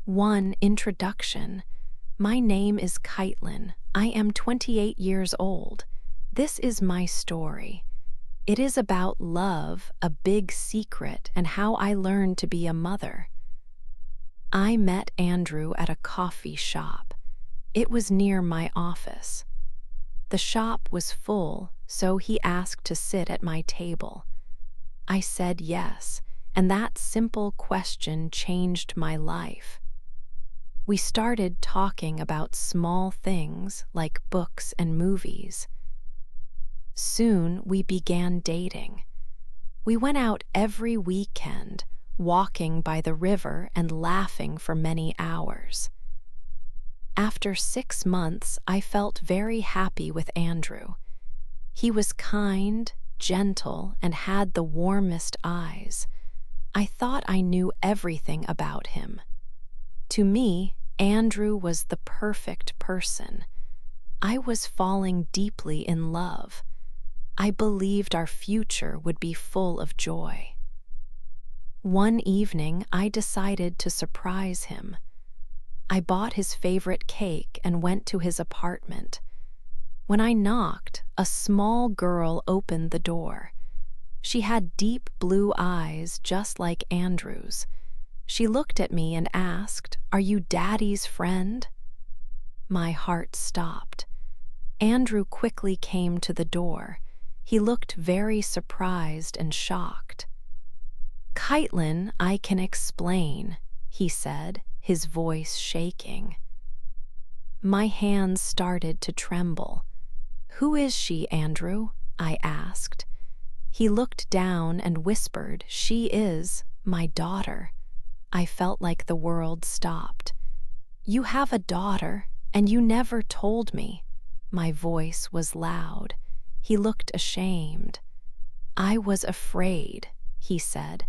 1. Introduction. My name is Caitlin. I am 28 years old. This is my story. It is about love, a big secret, and how I learned to be a mother. I met Andrew at a coffee shop. It was near my office. The shop was full, so he asked to sit at my table. I said yes, and that simple question changed my life. We started talking about small things like books and movies. Soon we began dating. We went out every weekend, walking by the river and laughing for many hours. After 6 months, I felt very happy with Andrew. He was kind, gentle, and had the warmest eyes. I thought I knew everything about him. To me, Andrew was the perfect person. I was falling deeply in love. I believed our future would be full of joy. One evening, I decided to surprise him. I bought his favorite cake and went to his apartment. When I knocked, a small girl opened the door. She had deep blue eyes just like Andrew's. She looked at me and asked, "Are you Daddy's friend?" My heart stopped. Andrew quickly came to the door. He looked very surprised and shocked. "Caitlin, I can explain," he said, his voice shaking. My hands started to tremble. "Who is she, Andrew?" I asked. He looked down and whispered, "She is my daughter." I felt like the world stopped. "You have a daughter, and you never told me." My voice was loud. He looked ashamed. "I was afraid," he said.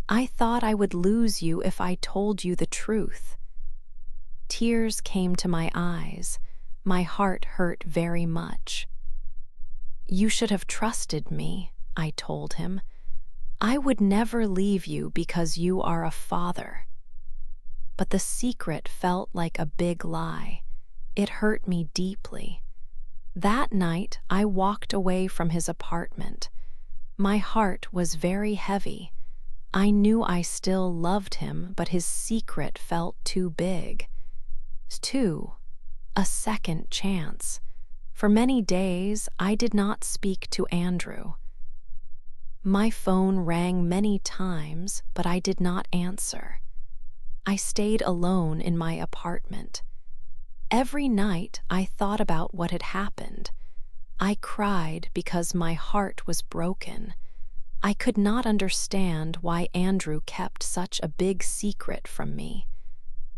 "I thought I would lose you if I told you the truth." Tears came to my eyes. My heart hurt very much. "You should have trusted me," I told him. "I would never leave you because you are a father." But the secret felt like a big lie. It hurt me deeply. That night, I walked away from his apartment. My heart was very heavy. I knew I still loved him, but his secret felt too big. 2. A second chance. For many days, I did not speak to Andrew. My phone rang many times, but I did not answer. I stayed alone in my apartment. Every night, I thought about what had happened. I cried because my heart was broken. I could not understand why Andrew kept such a big secret from me.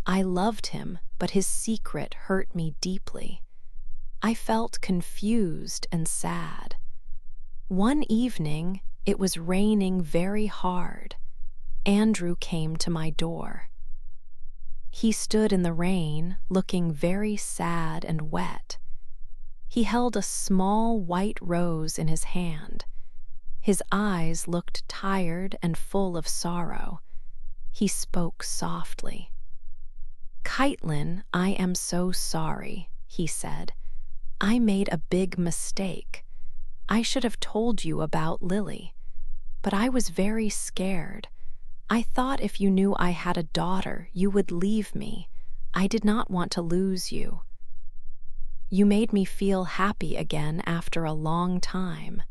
I loved him, but his secret hurt me deeply. I felt confused and sad. One evening, it was raining very hard. Andrew came to my door. He stood in the rain, looking very sad and wet. He held a small white rose in his hand. His eyes looked tired and full of sorrow. He spoke softly. "Caitlin, I am so sorry," he said. "I made a big mistake. I should have told you about Lily. But I was very scared. I thought if you knew I had a daughter, you would leave me. I did not want to lose you. You made me feel happy again after a long time."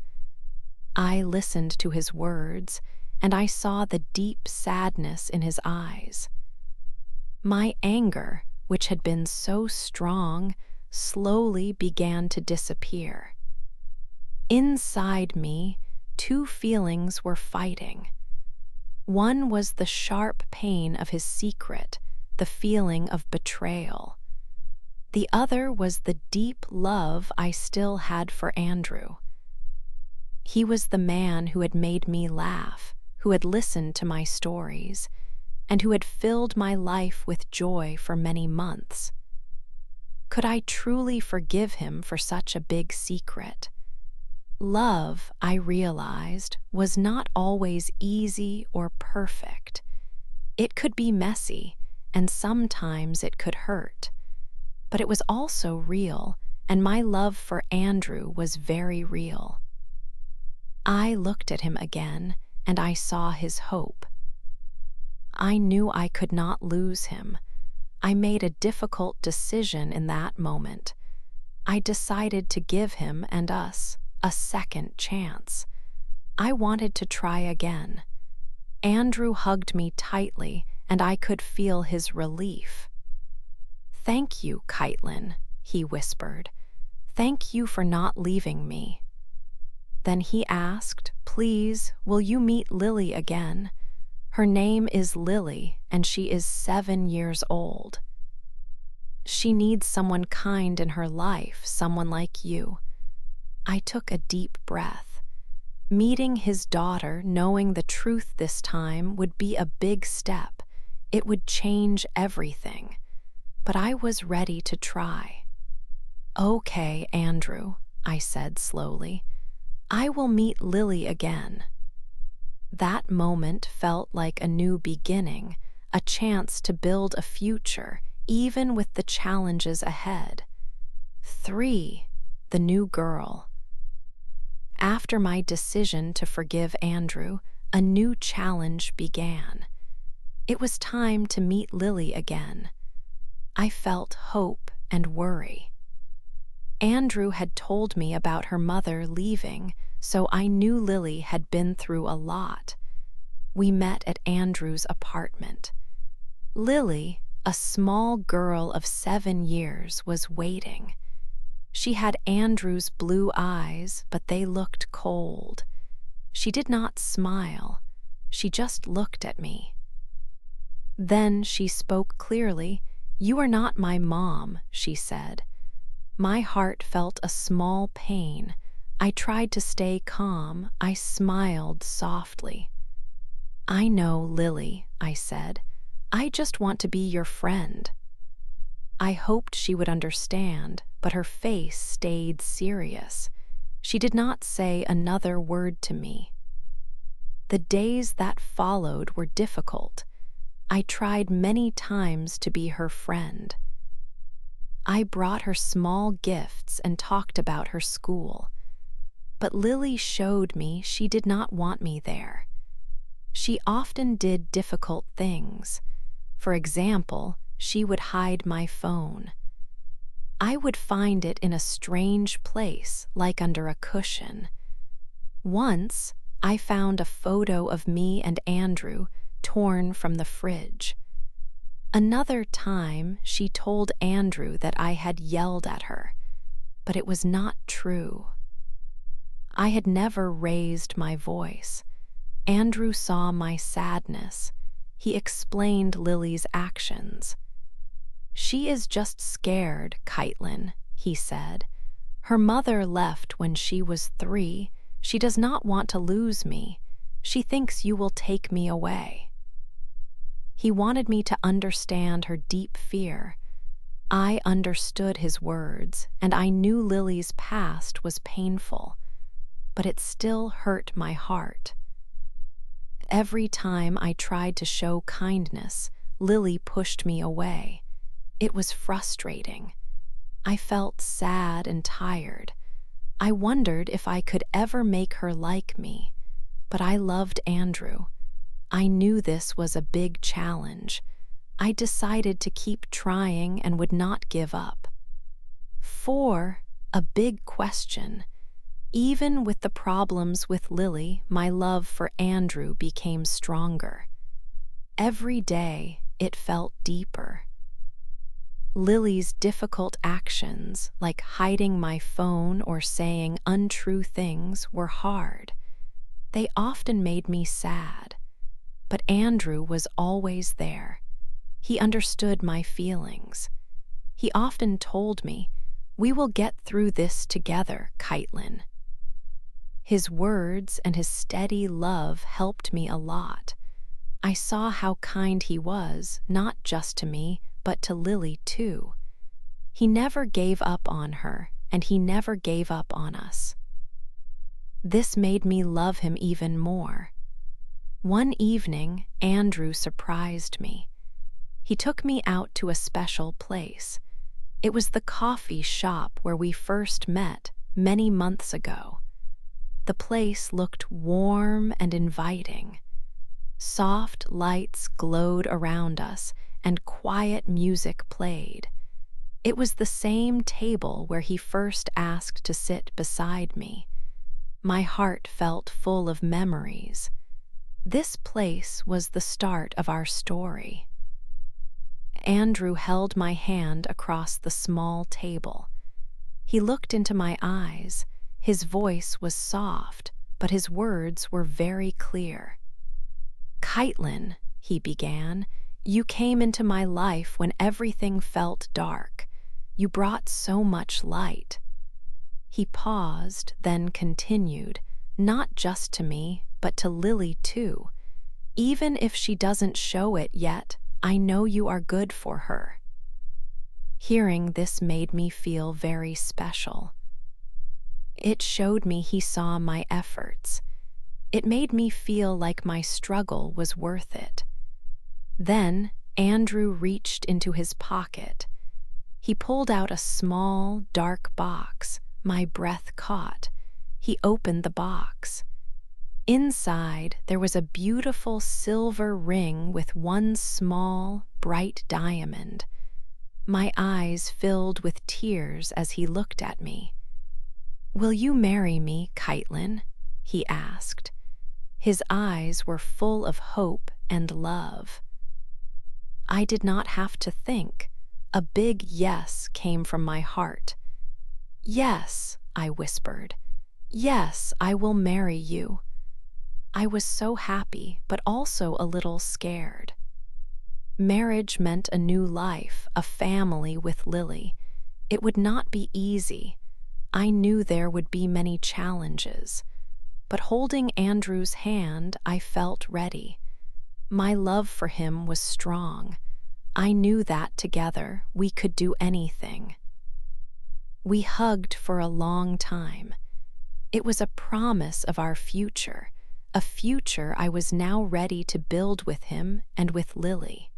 I listened to his words, and I saw the deep sadness in his eyes. My anger, which had been so strong, slowly began to disappear. Inside me, 2 feelings were fighting. One was the sharp pain of his secret, the feeling of betrayal. The other was the deep love I still had for Andrew. He was the man who had made me laugh, who had listened to my stories, and who had filled my life with joy for many months. Could I truly forgive him for such a big secret? Love, I realized, was not always easy or perfect. It could be messy, and sometimes it could hurt. But it was also real, and my love for Andrew was very real. I looked at him again, and I saw his hope. I knew I could not lose him. I made a difficult decision in that moment. I decided to give him and us a second chance. I wanted to try again. Andrew hugged me tightly, and I could feel his relief. "Thank you, Caitlin," he whispered. "Thank you for not leaving me." Then he asked, "Please, will you meet Lily again? Her name is Lily, and she is 7 years old. She needs someone kind in her life, someone like you." I took a deep breath. Meeting his daughter, knowing the truth this time, would be a big step. It would change everything. But I was ready to try. "Okay, Andrew," I said slowly. "I will meet Lily again." That moment felt like a new beginning, a chance to build a future, even with the challenges ahead. 3. The new girl. After my decision to forgive Andrew, a new challenge began. It was time to meet Lily again. I felt hope and worry. Andrew had told me about her mother leaving, so I knew Lily had been through a lot. We met at Andrew's apartment. Lily, a small girl of 7 years, was waiting. She had Andrew's blue eyes, but they looked cold. She did not smile. She just looked at me. Then she spoke clearly. "You are not my mom," she said. My heart felt a small pain. I tried to stay calm. I smiled softly. "I know, Lily," I said. "I just want to be your friend." I hoped she would understand, but her face stayed serious. She did not say another word to me. The days that followed were difficult. I tried many times to be her friend. I brought her small gifts and talked about her school. But Lily showed me she did not want me there. She often did difficult things. For example, she would hide my phone. I would find it in a strange place, like under a cushion. Once, I found a photo of me and Andrew torn from the fridge. Another time, she told Andrew that I had yelled at her, but it was not true. I had never raised my voice. Andrew saw my sadness. He explained Lily's actions. "She is just scared, Caitlin," he said. "Her mother left when she was 3. She does not want to lose me. She thinks you will take me away." He wanted me to understand her deep fear. I understood his words, and I knew Lily's past was painful, but it still hurt my heart. Every time I tried to show kindness, Lily pushed me away. It was frustrating. I felt sad and tired. I wondered if I could ever make her like me, but I loved Andrew. I knew this was a big challenge. I decided to keep trying and would not give up. 4. A big question. Even with the problems with Lily, my love for Andrew became stronger. Every day, it felt deeper. Lily's difficult actions, like hiding my phone or saying untrue things, were hard. They often made me sad. But Andrew was always there. He understood my feelings. He often told me, "We will get through this together, Caitlin." His words and his steady love helped me a lot. I saw how kind he was, not just to me, but to Lily too. He never gave up on her, and he never gave up on us. This made me love him even more. One evening, Andrew surprised me. He took me out to a special place. It was the coffee shop where we first met many months ago. The place looked warm and inviting. Soft lights glowed around us, and quiet music played. It was the same table where he first asked to sit beside me. My heart felt full of memories. This place was the start of our story. Andrew held my hand across the small table. He looked into my eyes. His voice was soft, but his words were very clear. "Caitlin," he began, "you came into my life when everything felt dark. You brought so much light." He paused, then continued, "Not just to me, but to Lily too. Even if she doesn't show it yet, I know you are good for her." Hearing this made me feel very special. It showed me he saw my efforts. It made me feel like my struggle was worth it. Then Andrew reached into his pocket. He pulled out a small, dark box. My breath caught. He opened the box. Inside, there was a beautiful silver ring with one small, bright diamond. My eyes filled with tears as he looked at me. "Will you marry me, Caitlin?" he asked. His eyes were full of hope and love. I did not have to think. A big yes came from my heart. "Yes," I whispered. "Yes, I will marry you." I was so happy, but also a little scared. Marriage meant a new life, a family with Lily. It would not be easy. I knew there would be many challenges. But holding Andrew's hand, I felt ready. My love for him was strong. I knew that together we could do anything. We hugged for a long time. It was a promise of our future, a future I was now ready to build with him and with Lily.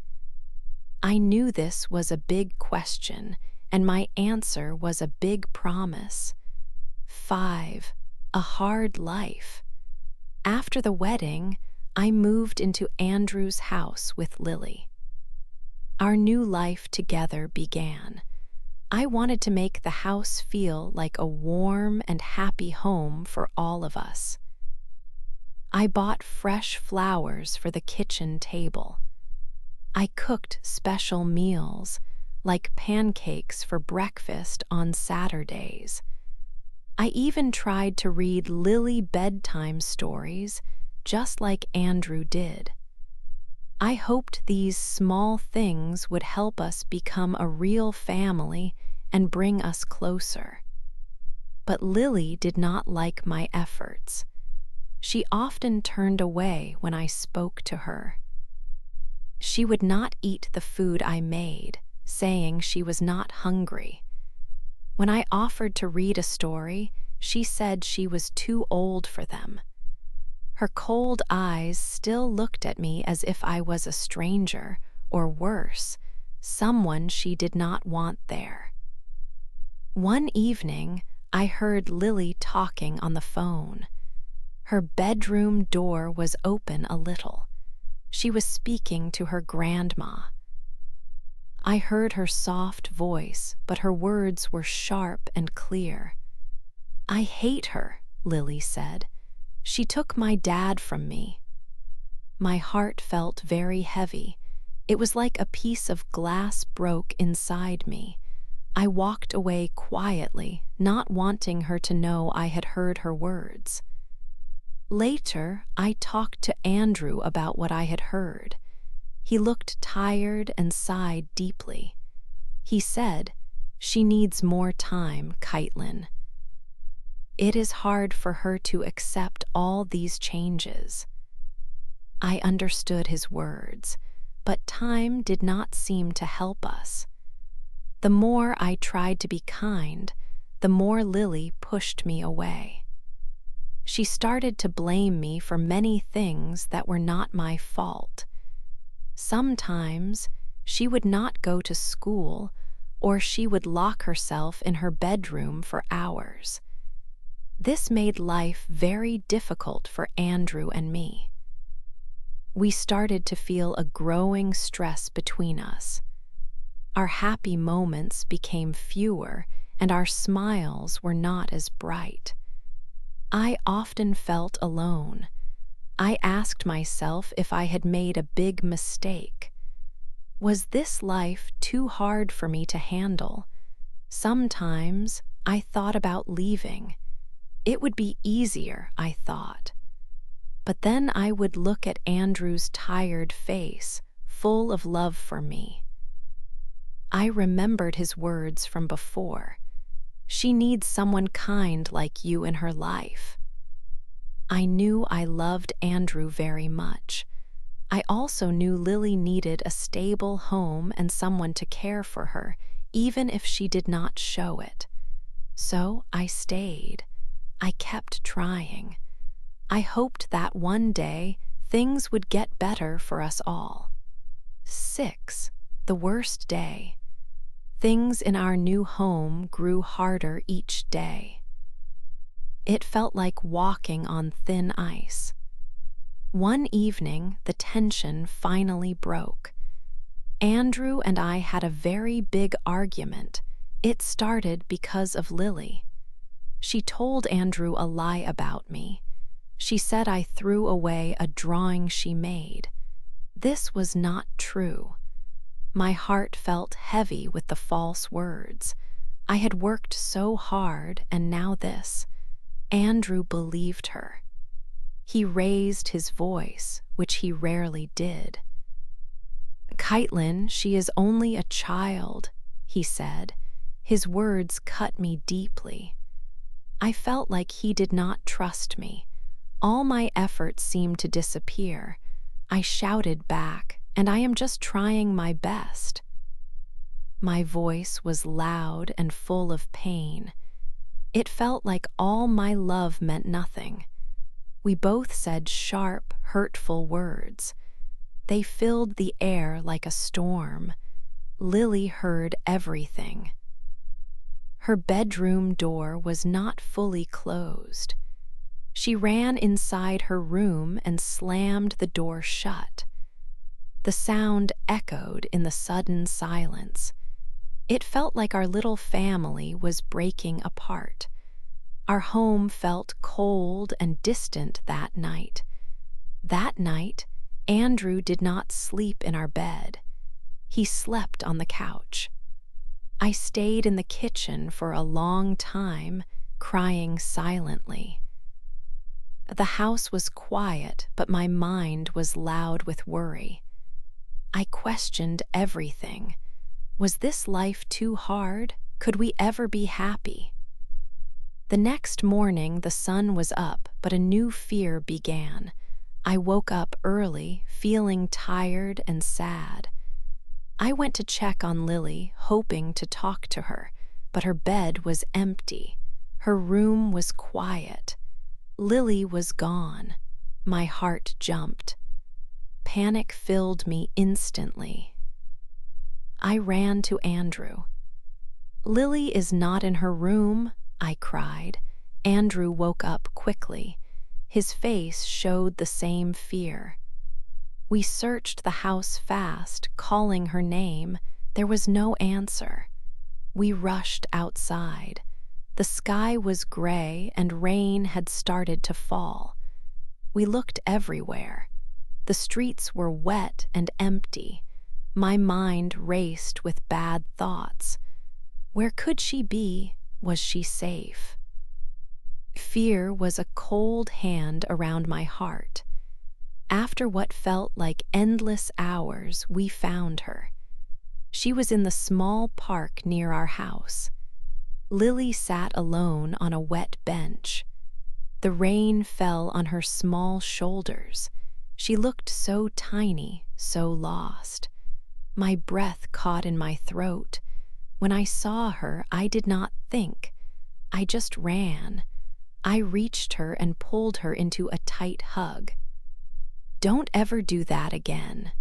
I knew this was a big question, and my answer was a big promise. 5. A hard life. After the wedding, I moved into Andrew's house with Lily. Our new life together began. I wanted to make the house feel like a warm and happy home for all of us. I bought fresh flowers for the kitchen table. I cooked special meals, like pancakes for breakfast on Saturdays. I even tried to read Lily bedtime stories, just like Andrew did. I hoped these small things would help us become a real family and bring us closer. But Lily did not like my efforts. She often turned away when I spoke to her. She would not eat the food I made, saying she was not hungry. When I offered to read a story, she said she was too old for them. Her cold eyes still looked at me as if I was a stranger, or worse, someone she did not want there. One evening, I heard Lily talking on the phone. Her bedroom door was open a little. She was speaking to her grandma. I heard her soft voice, but her words were sharp and clear. "I hate her," Lily said. "She took my dad from me." My heart felt very heavy. It was like a piece of glass broke inside me. I walked away quietly, not wanting her to know I had heard her words. Later, I talked to Andrew about what I had heard. He looked tired and sighed deeply. He said, "She needs more time, Caitlin. It is hard for her to accept all these changes." I understood his words, but time did not seem to help us. The more I tried to be kind, the more Lily pushed me away. She started to blame me for many things that were not my fault. Sometimes she would not go to school, or she would lock herself in her bedroom for hours. This made life very difficult for Andrew and me. We started to feel a growing stress between us. Our happy moments became fewer, and our smiles were not as bright. I often felt alone. I asked myself if I had made a big mistake. Was this life too hard for me to handle? Sometimes I thought about leaving. It would be easier, I thought. But then I would look at Andrew's tired face, full of love for me. I remembered his words from before. She needs someone kind like you in her life. I knew I loved Andrew very much. I also knew Lily needed a stable home and someone to care for her, even if she did not show it. So I stayed. I kept trying. I hoped that one day things would get better for us all. 6. The worst day. Things in our new home grew harder each day. It felt like walking on thin ice. One evening, the tension finally broke. Andrew and I had a very big argument. It started because of Lily. She told Andrew a lie about me. She said I threw away a drawing she made. This was not true. My heart felt heavy with the false words. I had worked so hard, and now this. Andrew believed her. He raised his voice, which he rarely did. "Caitlin, she is only a child," he said. His words cut me deeply. I felt like he did not trust me. All my efforts seemed to disappear. I shouted back, "And I am just trying my best." My voice was loud and full of pain. It felt like all my love meant nothing. We both said sharp, hurtful words. They filled the air like a storm. Lily heard everything. Her bedroom door was not fully closed. She ran inside her room and slammed the door shut. The sound echoed in the sudden silence. It felt like our little family was breaking apart. Our home felt cold and distant that night. That night, Andrew did not sleep in our bed. He slept on the couch. I stayed in the kitchen for a long time, crying silently. The house was quiet, but my mind was loud with worry. I questioned everything. Was this life too hard? Could we ever be happy? The next morning, the sun was up, but a new fear began. I woke up early, feeling tired and sad. I went to check on Lily, hoping to talk to her, but her bed was empty. Her room was quiet. Lily was gone. My heart jumped. Panic filled me instantly. I ran to Andrew. "Lily is not in her room," I cried. Andrew woke up quickly. His face showed the same fear. We searched the house fast, calling her name. There was no answer. We rushed outside. The sky was gray and rain had started to fall. We looked everywhere. The streets were wet and empty. My mind raced with bad thoughts. Where could she be? Was she safe? Fear was a cold hand around my heart. After what felt like endless hours, we found her. She was in the small park near our house. Lily sat alone on a wet bench. The rain fell on her small shoulders. She looked so tiny, so lost. My breath caught in my throat. When I saw her, I did not think. I just ran. I reached her and pulled her into a tight hug. "Don't ever do that again."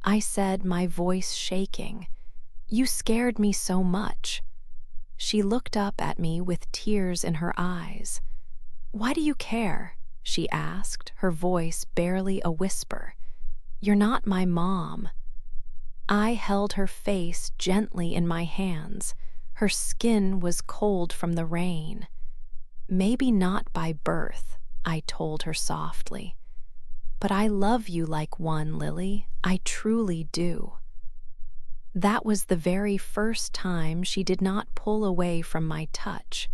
I said, my voice shaking. You scared me so much. She looked up at me with tears in her eyes. Why do you care? She asked, her voice barely a whisper. You're not my mom. I held her face gently in my hands. Her skin was cold from the rain. Maybe not by birth, I told her softly. But I love you like one, Lily. I truly do. That was the very first time she did not pull away from my touch.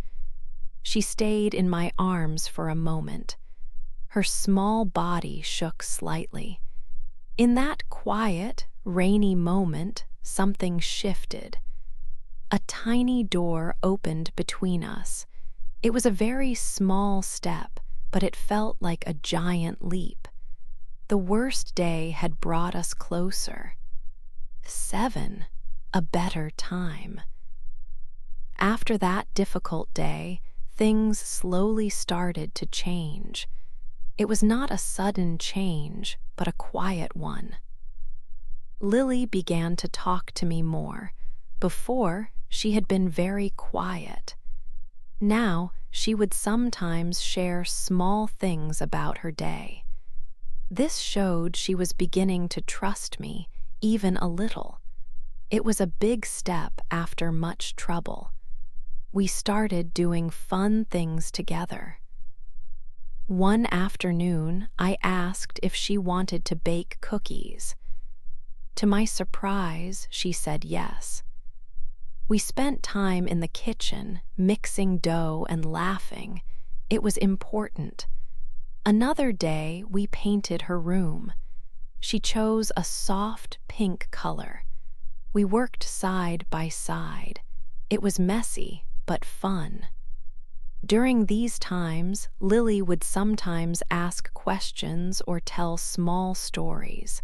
She stayed in my arms for a moment. Her small body shook slightly. In that quiet, rainy moment, something shifted. A tiny door opened between us. It was a very small step, but it felt like a giant leap. The worst day had brought us closer. 7, a better time. After that difficult day, things slowly started to change. It was not a sudden change, but a quiet one. Lily began to talk to me more. Before, she had been very quiet. Now, she would sometimes share small things about her day. This showed she was beginning to trust me, even a little. It was a big step after much trouble. We started doing fun things together. One afternoon, I asked if she wanted to bake cookies. To my surprise, she said yes. We spent time in the kitchen, mixing dough and laughing. It was important. Another day, we painted her room. She chose a soft pink color. We worked side by side. It was messy, but fun. During these times, Lily would sometimes ask questions or tell small stories.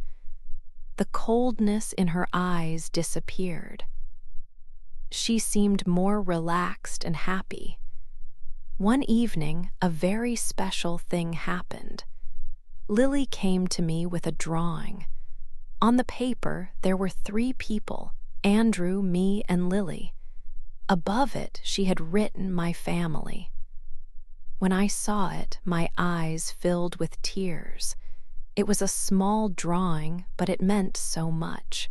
The coldness in her eyes disappeared. She seemed more relaxed and happy. One evening, a very special thing happened. Lily came to me with a drawing. On the paper, there were 3 people, Andrew, me, and Lily. Above it, she had written my family. When I saw it, my eyes filled with tears. It was a small drawing, but it meant so much.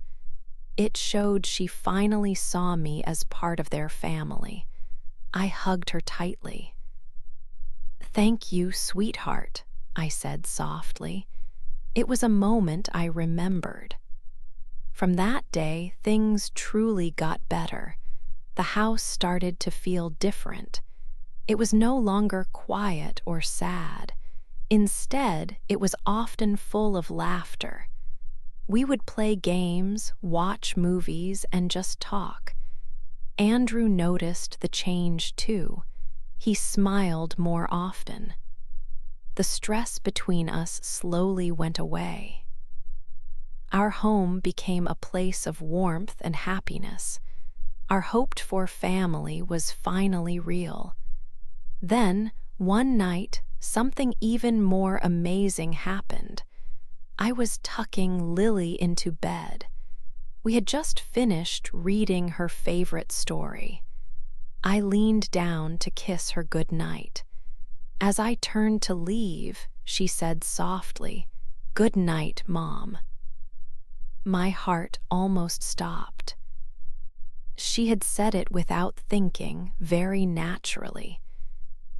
It showed she finally saw me as part of their family. I hugged her tightly. Thank you, sweetheart, I said softly. It was a moment I remembered. From that day, things truly got better. The house started to feel different. It was no longer quiet or sad. Instead, it was often full of laughter. We would play games, watch movies, and just talk. Andrew noticed the change too. He smiled more often. The stress between us slowly went away. Our home became a place of warmth and happiness. Our hoped-for family was finally real. Then, one night, something even more amazing happened. I was tucking Lily into bed. We had just finished reading her favorite story. I leaned down to kiss her good night. As I turned to leave, she said softly, "Good night, Mom." My heart almost stopped. She had said it without thinking, very naturally.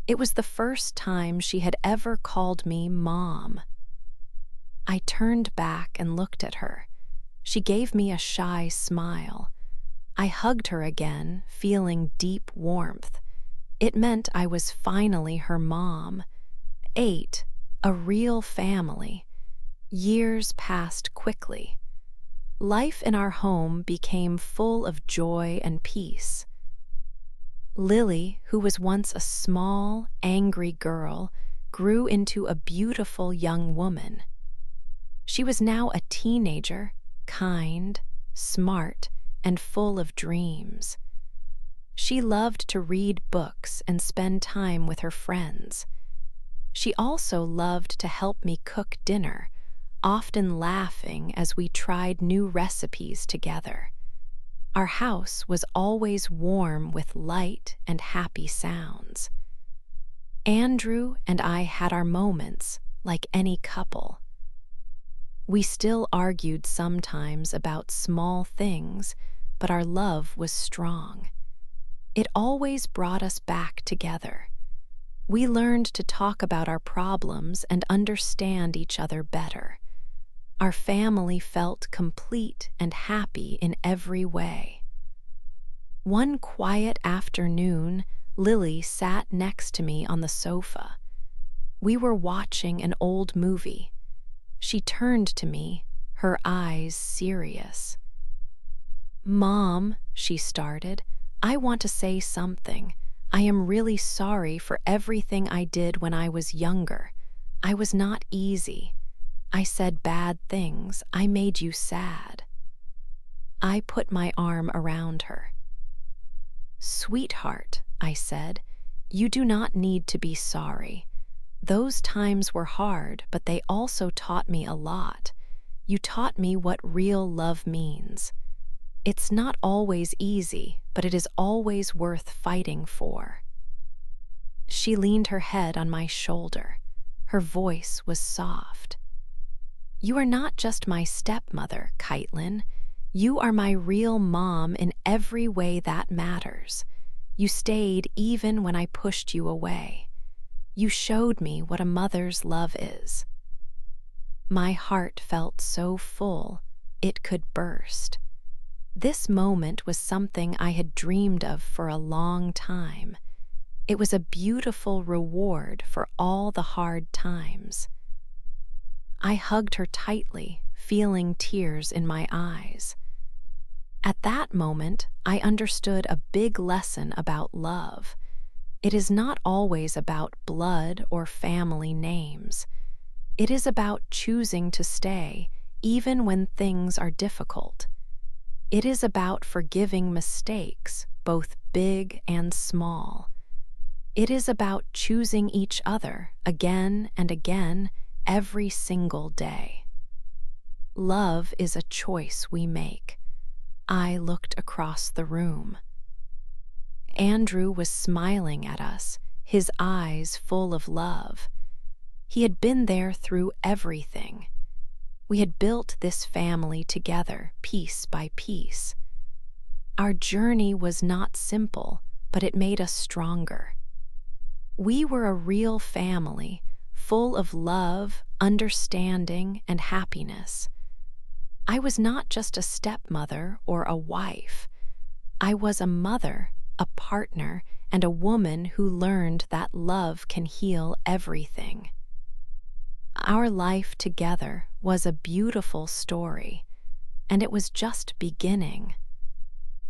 It was the first time she had ever called me Mom. I turned back and looked at her. She gave me a shy smile. I hugged her again, feeling deep warmth. It meant I was finally her mom. 8, a real family. Years passed quickly. Life in our home became full of joy and peace. Lily, who was once a small, angry girl, grew into a beautiful young woman. She was now a teenager, kind, smart, and full of dreams. She loved to read books and spend time with her friends. She also loved to help me cook dinner. often laughing as we tried new recipes together. Our house was always warm with light and happy sounds. Andrew and I had our moments, like any couple. We still argued sometimes about small things, but our love was strong. It always brought us back together. We learned to talk about our problems and understand each other better. Our family felt complete and happy in every way. One quiet afternoon, Lily sat next to me on the sofa. We were watching an old movie. She turned to me, her eyes serious. "Mom," she started, "I want to say something. I am really sorry for everything I did when I was younger. I was not easy. I said bad things. I made you sad." I put my arm around her. "Sweetheart," I said, "you do not need to be sorry. Those times were hard, but they also taught me a lot. You taught me what real love means. It's not always easy, but it is always worth fighting for." She leaned her head on my shoulder. Her voice was soft. "You are not just my stepmother, Caitlin. You are my real mom in every way that matters. You stayed even when I pushed you away. You showed me what a mother's love is." My heart felt so full, it could burst. This moment was something I had dreamed of for a long time. It was a beautiful reward for all the hard times. I hugged her tightly, feeling tears in my eyes. At that moment, I understood a big lesson about love. It is not always about blood or family names. It is about choosing to stay, even when things are difficult. It is about forgiving mistakes, both big and small. It is about choosing each other again and again, every single day. Love is a choice we make. I looked across the room. Andrew was smiling at us, his eyes full of love. He had been there through everything. We had built this family together, piece by piece. Our journey was not simple, but it made us stronger. We were a real family, full of love, understanding, and happiness. I was not just a stepmother or a wife. I was a mother, a partner, and a woman who learned that love can heal everything. Our life together was a beautiful story, and it was just beginning.